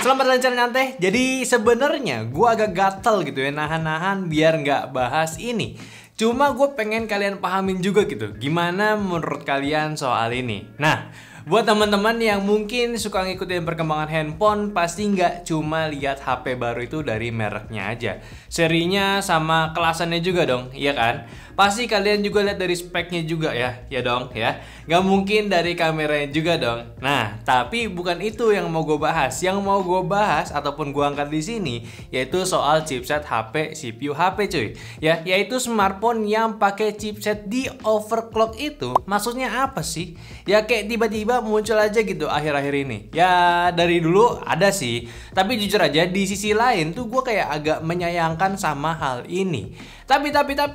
Selamat lancar nyantai. Jadi sebenarnya gue agak gatel gitu ya, nahan-nahan biar nggak bahas ini. Cuma gue pengen kalian pahamin juga gitu, gimana menurut kalian soal ini. Nah, buat teman-teman yang mungkin suka ngikutin perkembangan handphone, pasti nggak cuma lihat HP baru itu dari mereknya aja, serinya sama kelasannya juga dong, iya kan? Pasti kalian juga lihat dari speknya juga ya dong ya. Nggak mungkin dari kameranya juga dong. Nah, tapi bukan itu yang mau gue bahas. Yang mau gue bahas ataupun gue angkat di sini yaitu soal chipset HP, CPU HP cuy. Ya, yaitu smartphone yang pakai chipset di overclock itu. Maksudnya apa sih? Ya kayak tiba-tiba muncul aja gitu akhir-akhir ini. Ya dari dulu ada sih. Tapi jujur aja di sisi lain tuh gue kayak agak menyayangkan sama hal ini. Tapi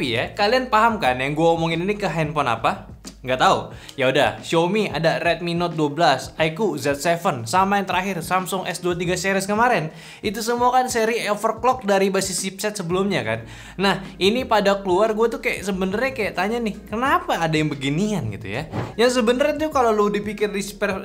ya, kalian paham kan yang gue omongin ini ke handphone apa? Nggak tahu. Ya udah, Xiaomi ada Redmi Note 12, iQOO Z7, sama yang terakhir Samsung S23 series kemarin. Itu semua kan seri overclock dari basis chipset sebelumnya kan. Nah, ini pada keluar gue tuh kayak sebenarnya kayak tanya nih, kenapa ada yang beginian gitu ya? Yang sebenarnya tuh kalau lu dipikir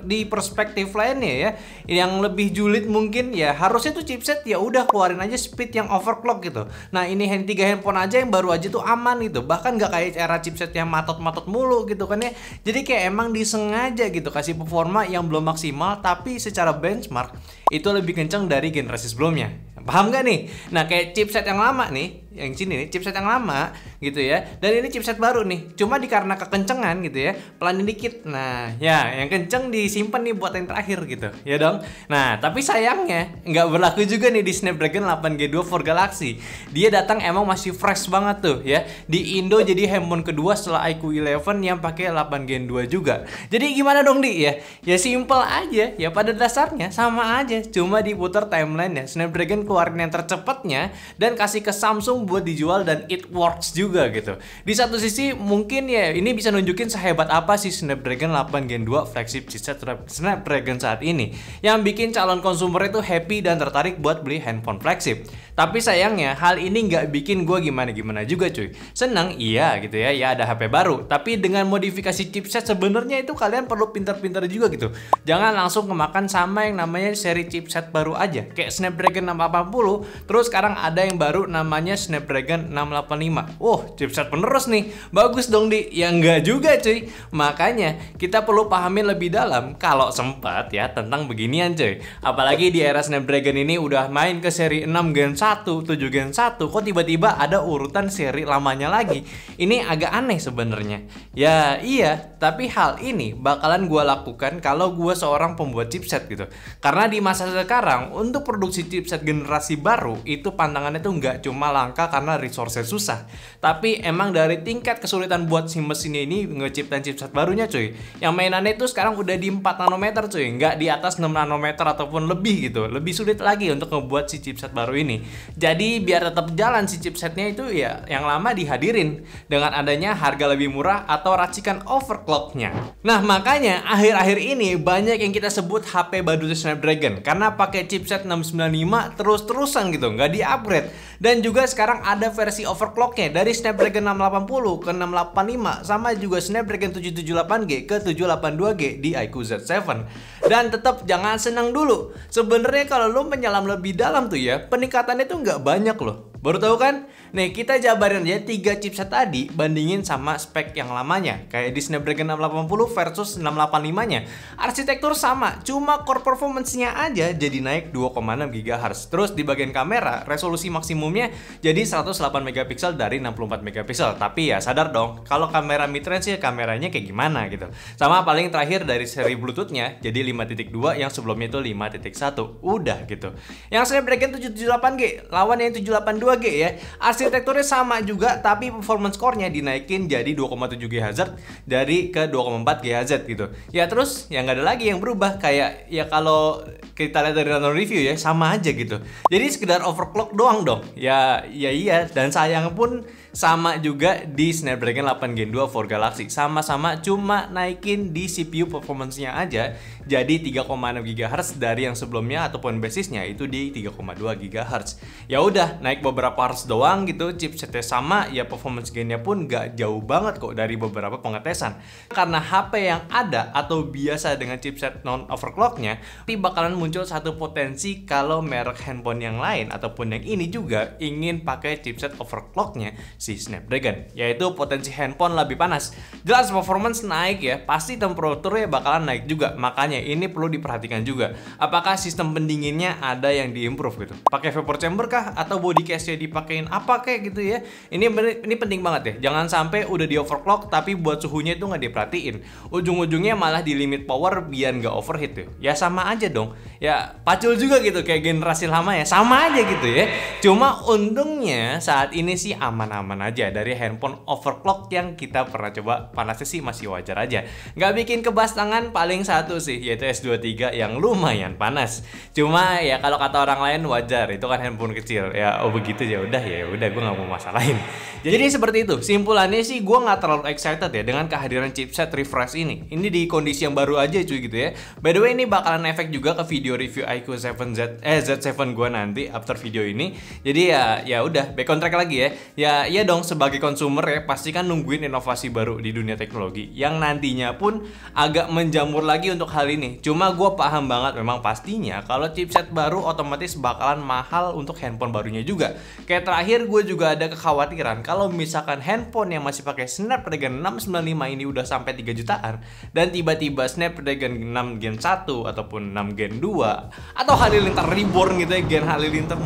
di perspektif lainnya ya, yang lebih julid mungkin ya harusnya tuh chipset ya udah keluarin aja speed yang overclock gitu. Nah, ini tiga handphone aja yang baru aja tuh aman gitu. Bahkan nggak kayak era chipset yang matot-matot mulu gitu kan ya. Jadi kayak emang disengaja gitu kasih performa yang belum maksimal, tapi secara benchmark itu lebih kencang dari generasi sebelumnya. Paham gak nih? Nah kayak chipset yang lama nih, yang sini nih chipset yang lama gitu ya, dan ini chipset baru nih, cuma karena kekencengan gitu ya, pelanin dikit. Nah ya yang kenceng disimpan nih buat yang terakhir gitu ya dong. Nah tapi sayangnya nggak berlaku juga nih di Snapdragon 8Gen 2 for Galaxy. Dia datang emang masih fresh banget tuh ya, di Indo jadi handphone kedua setelah iQOO 11 yang pakai 8Gen 2 juga. Jadi gimana dong Di ya? Ya simple aja ya, pada dasarnya sama aja, cuma diputar timeline ya. Snapdragon keluarin yang tercepatnya dan kasih ke Samsung buat dijual dan it works juga gitu. Di satu sisi mungkin ya ini bisa nunjukin sehebat apa sih Snapdragon 8 Gen 2 flagship chipset Snapdragon saat ini, yang bikin calon konsumer itu happy dan tertarik buat beli handphone flagship. Tapi sayangnya hal ini nggak bikin gue gimana-gimana juga cuy. Senang iya gitu ya, ya ada HP baru, tapi dengan modifikasi chipset sebenarnya itu kalian perlu pintar-pintar juga gitu. Jangan langsung kemakan sama yang namanya seri chipset baru aja kayak Snapdragon 680, terus sekarang ada yang baru namanya Snapdragon 685. Chipset penerus nih, bagus dong Di. Ya enggak juga cuy. Makanya kita perlu pahamin lebih dalam kalau sempat ya tentang beginian cuy. Apalagi di era Snapdragon ini udah main ke seri 6 Gen 1, 7 Gen 1, kok tiba-tiba ada urutan seri lamanya lagi. Ini agak aneh sebenarnya. Ya iya, tapi hal ini bakalan gue lakukan kalau gue seorang pembuat chipset gitu. Karena di masa sekarang untuk produksi chipset generasi baru itu pantangannya tuh nggak cuma langka karena resource susah, tapi emang dari tingkat kesulitan buat si mesin ini ngeciptain chipset barunya cuy. Yang mainannya itu sekarang udah di 4 nanometer cuy, nggak di atas 6 nanometer ataupun lebih gitu. Lebih sulit lagi untuk ngebuat si chipset baru ini. Jadi biar tetap jalan si chipsetnya itu ya yang lama dihadirin dengan adanya harga lebih murah atau racikan overclocknya. Nah makanya akhir-akhir ini banyak yang kita sebut HP baru Snapdragon karena pakai chipset 695 terus-terusan gitu, nggak di-upgrade. Dan juga sekarang ada versi overclocknya dari Snapdragon 680 ke 685, sama juga Snapdragon 778G ke 782G di iQOO Z7. Dan tetap jangan senang dulu. Sebenarnya kalau lo menyelam lebih dalam tuh ya, peningkatannya tuh nggak banyak loh. Baru tahu kan? Nih kita jabarin aja 3 chipset tadi bandingin sama spek yang lamanya. Kayak di Snapdragon 680 versus 685-nya. Arsitektur sama, cuma core performance-nya aja jadi naik 2,6 GHz. Terus di bagian kamera, resolusi maksimumnya jadi 108 megapiksel dari 64 megapiksel. Tapi ya sadar dong, kalau kamera mid-range ya kameranya kayak gimana gitu. Sama paling terakhir dari seri Bluetooth-nya jadi 5.2 yang sebelumnya itu 5.1. Udah gitu. Yang Snapdragon 778G lawan yang 782G ya, arsitekturnya sama juga tapi performance core-nya dinaikin jadi 2,7 GHz dari ke 2,4 GHz gitu. Ya terus ya nggak ada lagi yang berubah, kayak ya kalau kita lihat dari nonton review ya sama aja gitu. Jadi sekedar overclock doang dong. Ya iya, dan sayang pun Sama juga di Snapdragon 8 Gen 2 for Galaxy. Sama-sama cuma naikin di CPU performance-nya aja jadi 3,6 GHz dari yang sebelumnya ataupun basisnya itu di 3,2 GHz. Ya udah, naik beberapa hertz doang gitu, chipsetnya sama, ya performance gainnya pun gak jauh banget kok dari beberapa pengetesan. Karena HP yang ada atau biasa dengan chipset non overclocknya, nanti bakalan muncul satu potensi kalau merek handphone yang lain ataupun yang ini juga ingin pakai chipset overclocknya si Snapdragon, yaitu potensi handphone lebih panas. Jelas performance naik ya, pasti temperaturnya bakalan naik juga. Makanya ini perlu diperhatikan juga. Apakah sistem pendinginnya ada yang diimprove gitu? Pakai vapor chamber kah? Atau body case-nya dipakein apa kayak gitu ya? Ini penting banget ya. Jangan sampai udah di overclock tapi buat suhunya itu nggak diperhatiin. Ujung-ujungnya malah di limit power biar nggak overheat tuh. Ya sama aja dong. Ya pacul juga gitu kayak generasi lama ya. Sama aja gitu ya. Cuma untungnya saat ini sih aman-aman aja dari handphone overclock yang kita pernah coba. Panasnya sih masih wajar aja. Nggak bikin kebas tangan paling satu sih, yaitu S23 yang lumayan panas. Cuma ya kalau kata orang lain wajar, itu kan handphone kecil. Ya oh begitu ya udah gue nggak mau masalahin. Jadi seperti itu. Simpulannya sih gue nggak terlalu excited ya dengan kehadiran chipset refresh ini. Ini di kondisi yang baru aja cuy gitu ya. By the way ini bakalan efek juga ke video review iQOO Z7 gue nanti after video ini. Jadi ya udah back on track lagi ya. Ya dong sebagai consumer ya pasti kan nungguin inovasi baru di dunia teknologi yang nantinya pun agak menjamur lagi untuk hal ini. Cuma gue paham banget memang pastinya kalau chipset baru otomatis bakalan mahal untuk handphone barunya juga. Kayak terakhir gue juga ada kekhawatiran kalau misalkan handphone yang masih pakai Snapdragon 695 ini udah sampai 3 jutaan dan tiba-tiba Snapdragon 6 Gen 1 ataupun 6 Gen 2 atau Halilintar Reborn gitu ya, Gen Halilintar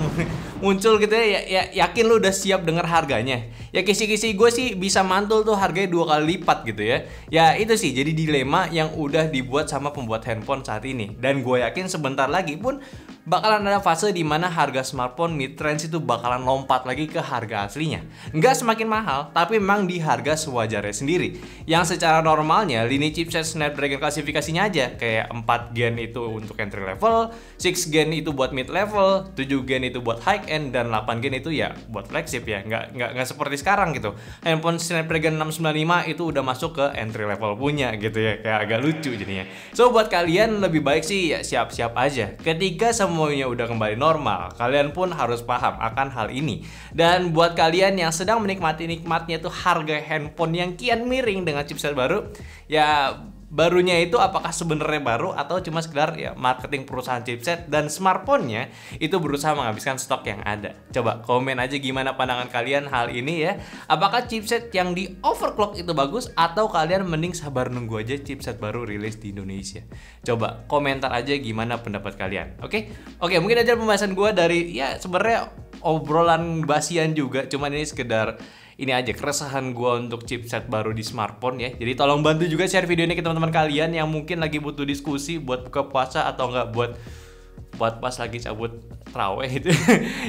muncul gitu ya, yakin lu udah siap denger harganya. Ya kisi-kisi gue sih bisa mantul tuh harganya 2 kali lipat gitu ya. Ya itu sih jadi dilema yang udah dibuat sama pembuat handphone saat ini. Dan gue yakin sebentar lagi pun bakalan ada fase dimana harga smartphone mid-range itu bakalan lompat lagi ke harga aslinya. Nggak semakin mahal, tapi memang di harga sewajarnya sendiri. Yang secara normalnya lini chipset Snapdragon klasifikasinya aja kayak 4 Gen itu untuk entry level, 6 Gen itu buat mid level, 7 Gen itu buat high end, dan 8 Gen itu ya buat flagship ya. Nggak seperti sekarang gitu. Handphone Snapdragon 695 itu udah masuk ke entry level punya gitu ya. Kayak agak lucu jadinya. So buat kalian lebih baik sih ya siap-siap aja. Ketika semuanya udah kembali normal, kalian pun harus paham akan hal ini. Dan buat kalian yang sedang menikmati nikmatnya tuh harga handphone yang kian miring dengan chipset baru, ya barunya itu apakah sebenarnya baru atau cuma sekedar ya marketing perusahaan chipset dan smartphone-nya itu berusaha menghabiskan stok yang ada. Coba komen aja gimana pandangan kalian hal ini ya. Apakah chipset yang di overclock itu bagus atau kalian mending sabar nunggu aja chipset baru rilis di Indonesia? Coba komentar aja gimana pendapat kalian. Oke, mungkin aja pembahasan gue dari ya sebenarnya obrolan basian juga, cuman ini sekedar ini aja keresahan gue untuk chipset baru di smartphone ya. Jadi tolong bantu juga share video ini ke teman-teman kalian yang mungkin lagi butuh diskusi buat buka puasa atau enggak buat pas lagi cabut traweh gitu.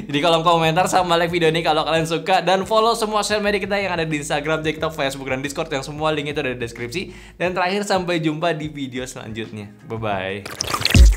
Jadi kolom komentar sama like video ini kalau kalian suka, dan follow semua sosial media kita yang ada di Instagram, TikTok, Facebook, dan Discord yang semua link itu ada di deskripsi. Dan terakhir sampai jumpa di video selanjutnya. Bye bye.